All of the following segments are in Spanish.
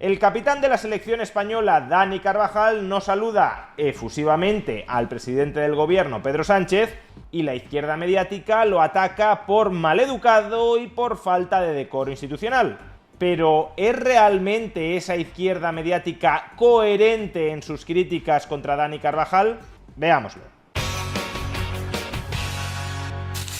El capitán de la selección española, Dani Carvajal, no saluda efusivamente al presidente del gobierno, Pedro Sánchez, y la izquierda mediática lo ataca por maleducado y por falta de decoro institucional. Pero ¿es realmente esa izquierda mediática coherente en sus críticas contra Dani Carvajal? Veámoslo.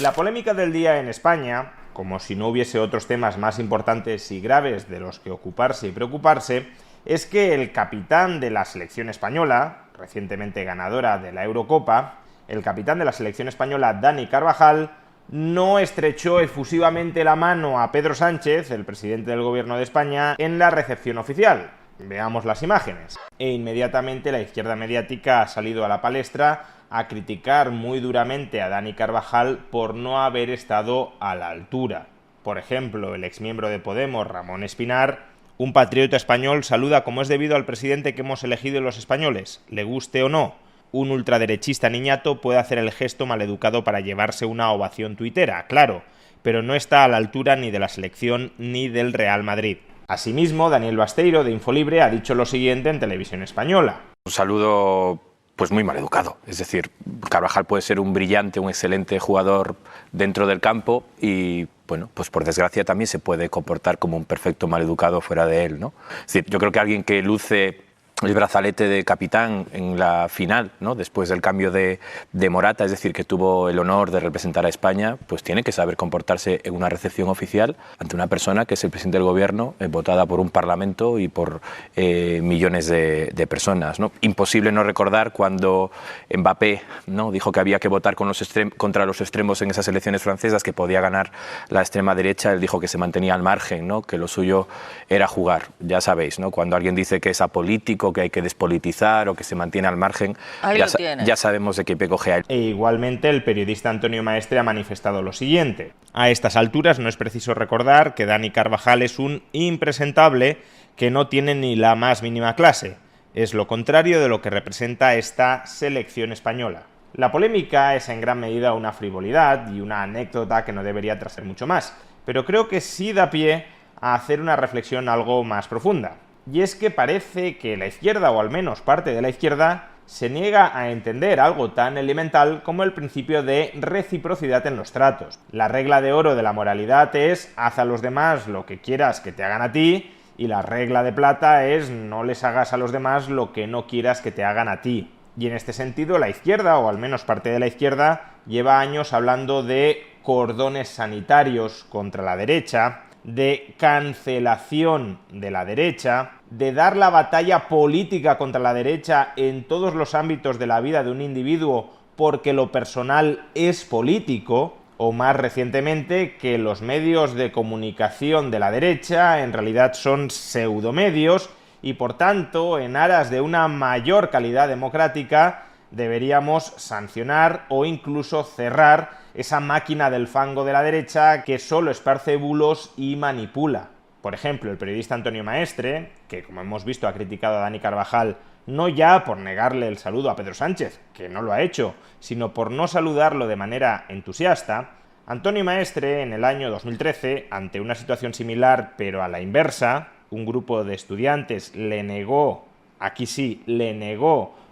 La polémica del día en España, como si no hubiese otros temas más importantes y graves de los que ocuparse y preocuparse, es que el capitán de la selección española, recientemente ganadora de la Eurocopa, el capitán de la selección española, Dani Carvajal, no estrechó efusivamente la mano a Pedro Sánchez, el presidente del gobierno de España, en la recepción oficial. Veamos las imágenes. E inmediatamente la izquierda mediática ha salido a la palestra a criticar muy duramente a Dani Carvajal por no haber estado a la altura. Por ejemplo, el exmiembro de Podemos, Ramón Espinar, un patriota español, saluda como es debido al presidente que hemos elegido los españoles, le guste o no. Un ultraderechista niñato puede hacer el gesto maleducado para llevarse una ovación tuitera, claro, pero no está a la altura ni de la selección ni del Real Madrid. Asimismo, Daniel Basteiro, de Infolibre, ha dicho lo siguiente en Televisión Española. Un saludo pues muy mal educado. Es decir, Carvajal puede ser un brillante, un excelente jugador dentro del campo y, bueno, pues por desgracia también se puede comportar como un perfecto maleducado fuera de él, ¿no? Es decir, yo creo que alguien que luce el brazalete de capitán en la final, ¿no? Después del cambio de Morata, es decir, que tuvo el honor de representar a España, pues tiene que saber comportarse en una recepción oficial ante una persona que es el presidente del gobierno, votada por un parlamento y por millones de personas, ¿no? Imposible no recordar cuando Mbappé, ¿no?, dijo que había que votar contra los extremos en esas elecciones francesas, que podía ganar la extrema derecha. Él dijo que se mantenía al margen, ¿no?, que lo suyo era jugar. Ya sabéis, ¿no?, cuando alguien dice que es apolítico, que hay que despolitizar o que se mantiene al margen, ya sabemos de qué pie cojea. E igualmente el periodista Antonio Maestre ha manifestado lo siguiente. A estas alturas no es preciso recordar que Dani Carvajal es un impresentable que no tiene ni la más mínima clase. Es lo contrario de lo que representa esta selección española. La polémica es en gran medida una frivolidad y una anécdota que no debería trascender mucho más, pero creo que sí da pie a hacer una reflexión algo más profunda. Y es que parece que la izquierda, o al menos parte de la izquierda, se niega a entender algo tan elemental como el principio de reciprocidad en los tratos. La regla de oro de la moralidad es haz a los demás lo que quieras que te hagan a ti, y la regla de plata es no les hagas a los demás lo que no quieras que te hagan a ti. Y en este sentido la izquierda, o al menos parte de la izquierda, lleva años hablando de cordones sanitarios contra la derecha, de cancelación de la derecha, de dar la batalla política contra la derecha en todos los ámbitos de la vida de un individuo porque lo personal es político, o más recientemente que los medios de comunicación de la derecha en realidad son pseudomedios y por tanto, en aras de una mayor calidad democrática, deberíamos sancionar o incluso cerrar esa máquina del fango de la derecha que solo esparce bulos y manipula. Por ejemplo, el periodista Antonio Maestre, que como hemos visto ha criticado a Dani Carvajal no ya por negarle el saludo a Pedro Sánchez, que no lo ha hecho, sino por no saludarlo de manera entusiasta, Antonio Maestre en el año 2013, ante una situación similar pero a la inversa, un grupo de estudiantes le negó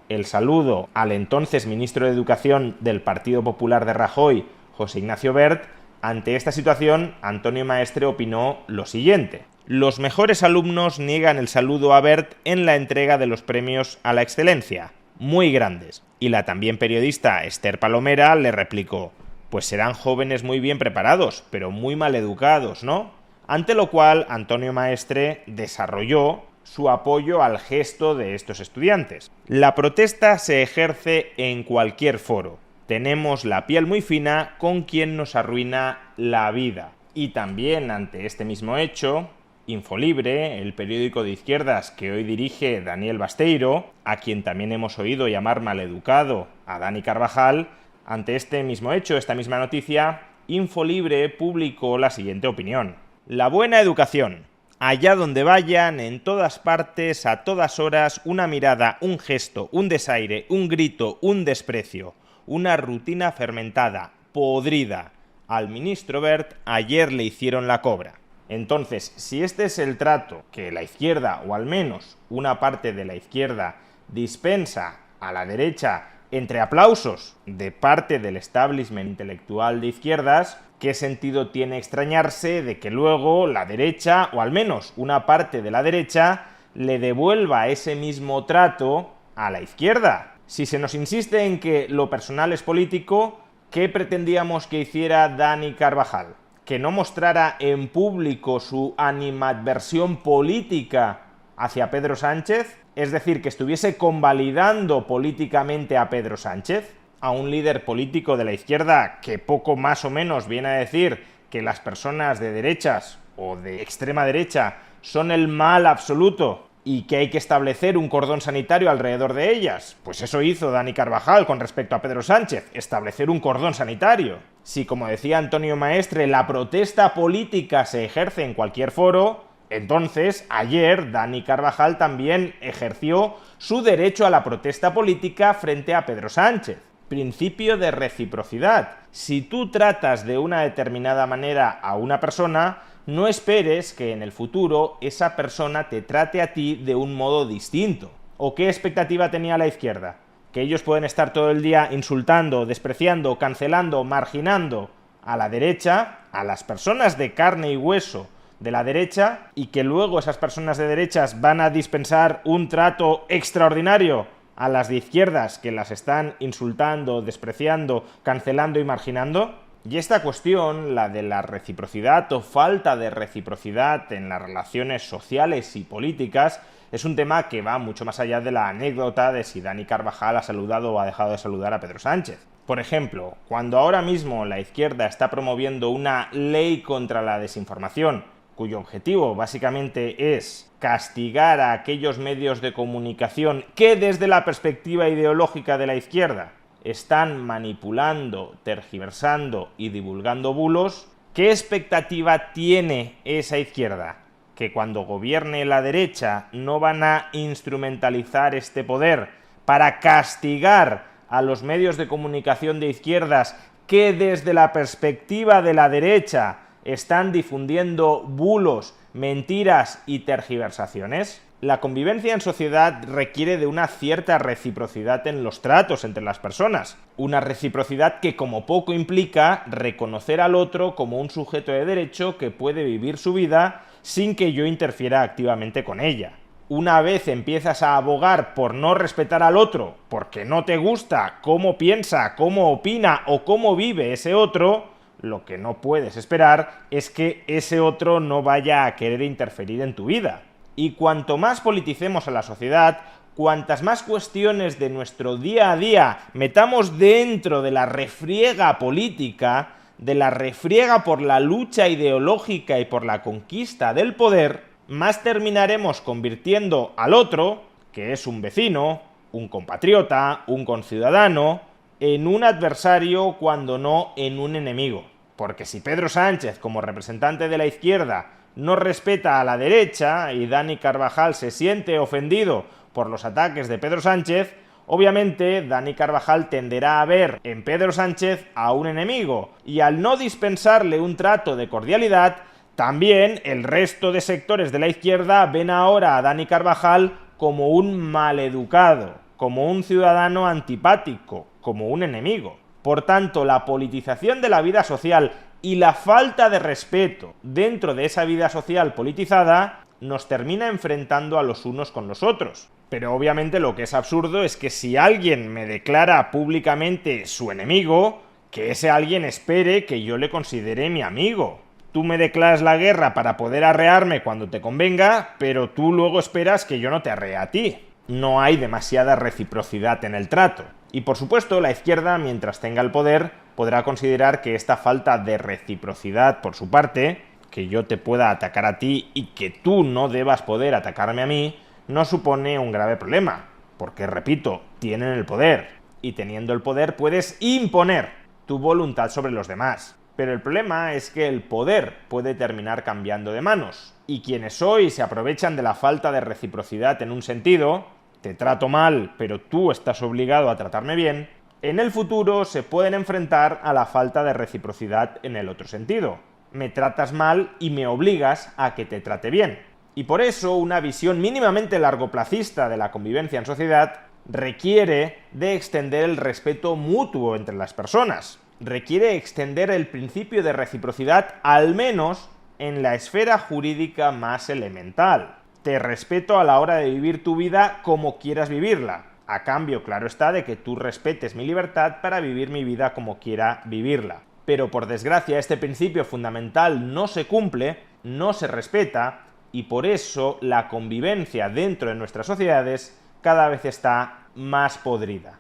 el saludo al entonces ministro de Educación del Partido Popular de Rajoy, José Ignacio Wert. Ante esta situación, Antonio Maestre opinó lo siguiente: los mejores alumnos niegan el saludo a Wert en la entrega de los premios a la excelencia, muy grandes. Y la también periodista Esther Palomera le replicó: pues serán jóvenes muy bien preparados, pero muy mal educados, ¿no? Ante lo cual, Antonio Maestre desarrolló su apoyo al gesto de estos estudiantes. La protesta se ejerce en cualquier foro. Tenemos la piel muy fina con quien nos arruina la vida. Y también ante este mismo hecho, Infolibre, el periódico de izquierdas que hoy dirige Daniel Basteiro, a quien también hemos oído llamar maleducado a Dani Carvajal, ante este mismo hecho, esta misma noticia, Infolibre publicó la siguiente opinión: la buena educación. Allá donde vayan, en todas partes, a todas horas, una mirada, un gesto, un desaire, un grito, un desprecio, una rutina fermentada, podrida. Al ministro Wert ayer le hicieron la cobra. Entonces, si este es el trato que la izquierda, o al menos una parte de la izquierda, dispensa a la derecha entre aplausos de parte del establishment intelectual de izquierdas, ¿qué sentido tiene extrañarse de que luego la derecha, o al menos una parte de la derecha, le devuelva ese mismo trato a la izquierda? Si se nos insiste en que lo personal es político, ¿qué pretendíamos que hiciera Dani Carvajal? ¿Que no mostrara en público su animadversión política hacia Pedro Sánchez? Es decir, que estuviese convalidando políticamente a Pedro Sánchez, a un líder político de la izquierda que poco más o menos viene a decir que las personas de derechas o de extrema derecha son el mal absoluto y que hay que establecer un cordón sanitario alrededor de ellas. Pues eso hizo Dani Carvajal con respecto a Pedro Sánchez, establecer un cordón sanitario. Si, como decía Antonio Maestre, la protesta política se ejerce en cualquier foro, entonces ayer Dani Carvajal también ejerció su derecho a la protesta política frente a Pedro Sánchez. Principio de reciprocidad. Si tú tratas de una determinada manera a una persona, no esperes que en el futuro esa persona te trate a ti de un modo distinto. ¿O qué expectativa tenía la izquierda? Que ellos pueden estar todo el día insultando, despreciando, cancelando, marginando a la derecha, a las personas de carne y hueso de la derecha, y que luego esas personas de derechas van a dispensar un trato extraordinario a las de izquierdas que las están insultando, despreciando, cancelando y marginando. Y esta cuestión, la de la reciprocidad o falta de reciprocidad en las relaciones sociales y políticas, es un tema que va mucho más allá de la anécdota de si Dani Carvajal ha saludado o ha dejado de saludar a Pedro Sánchez. Por ejemplo, cuando ahora mismo la izquierda está promoviendo una ley contra la desinformación, cuyo objetivo básicamente es castigar a aquellos medios de comunicación que desde la perspectiva ideológica de la izquierda están manipulando, tergiversando y divulgando bulos, ¿qué expectativa tiene esa izquierda? ¿Que cuando gobierne la derecha no van a instrumentalizar este poder para castigar a los medios de comunicación de izquierdas que desde la perspectiva de la derecha están difundiendo bulos, mentiras y tergiversaciones? La convivencia en sociedad requiere de una cierta reciprocidad en los tratos entre las personas. Una reciprocidad que como poco implica reconocer al otro como un sujeto de derecho que puede vivir su vida sin que yo interfiera activamente con ella. Una vez empiezas a abogar por no respetar al otro, porque no te gusta cómo piensa, cómo opina o cómo vive ese otro, lo que no puedes esperar es que ese otro no vaya a querer interferir en tu vida. Y cuanto más politicemos a la sociedad, cuantas más cuestiones de nuestro día a día metamos dentro de la refriega política, de la refriega por la lucha ideológica y por la conquista del poder, más terminaremos convirtiendo al otro, que es un vecino, un compatriota, un conciudadano, en un adversario cuando no en un enemigo. Porque si Pedro Sánchez, como representante de la izquierda, no respeta a la derecha y Dani Carvajal se siente ofendido por los ataques de Pedro Sánchez, obviamente Dani Carvajal tenderá a ver en Pedro Sánchez a un enemigo, y al no dispensarle un trato de cordialidad, también el resto de sectores de la izquierda ven ahora a Dani Carvajal como un maleducado, como un ciudadano antipático, como un enemigo. Por tanto, la politización de la vida social y la falta de respeto dentro de esa vida social politizada nos termina enfrentando a los unos con los otros. Pero obviamente lo que es absurdo es que si alguien me declara públicamente su enemigo, que ese alguien espere que yo le considere mi amigo. Tú me declaras la guerra para poder arrearme cuando te convenga, pero tú luego esperas que yo no te arree a ti. No hay demasiada reciprocidad en el trato. Y por supuesto, la izquierda, mientras tenga el poder, podrá considerar que esta falta de reciprocidad por su parte, que yo te pueda atacar a ti y que tú no debas poder atacarme a mí, no supone un grave problema. Porque, repito, tienen el poder. Y teniendo el poder puedes imponer tu voluntad sobre los demás. Pero el problema es que el poder puede terminar cambiando de manos. Y quienes hoy se aprovechan de la falta de reciprocidad en un sentido, te trato mal, pero tú estás obligado a tratarme bien, en el futuro se pueden enfrentar a la falta de reciprocidad en el otro sentido. me tratas mal y me obligas a que te trate bien. Y por eso una visión mínimamente largoplacista de la convivencia en sociedad requiere de extender el respeto mutuo entre las personas. Requiere extender el principio de reciprocidad al menos en la esfera jurídica más elemental. Te respeto a la hora de vivir tu vida como quieras vivirla. A cambio, claro está, de que tú respetes mi libertad para vivir mi vida como quiera vivirla. Pero por desgracia este principio fundamental no se cumple, no se respeta, y por eso la convivencia dentro de nuestras sociedades cada vez está más podrida.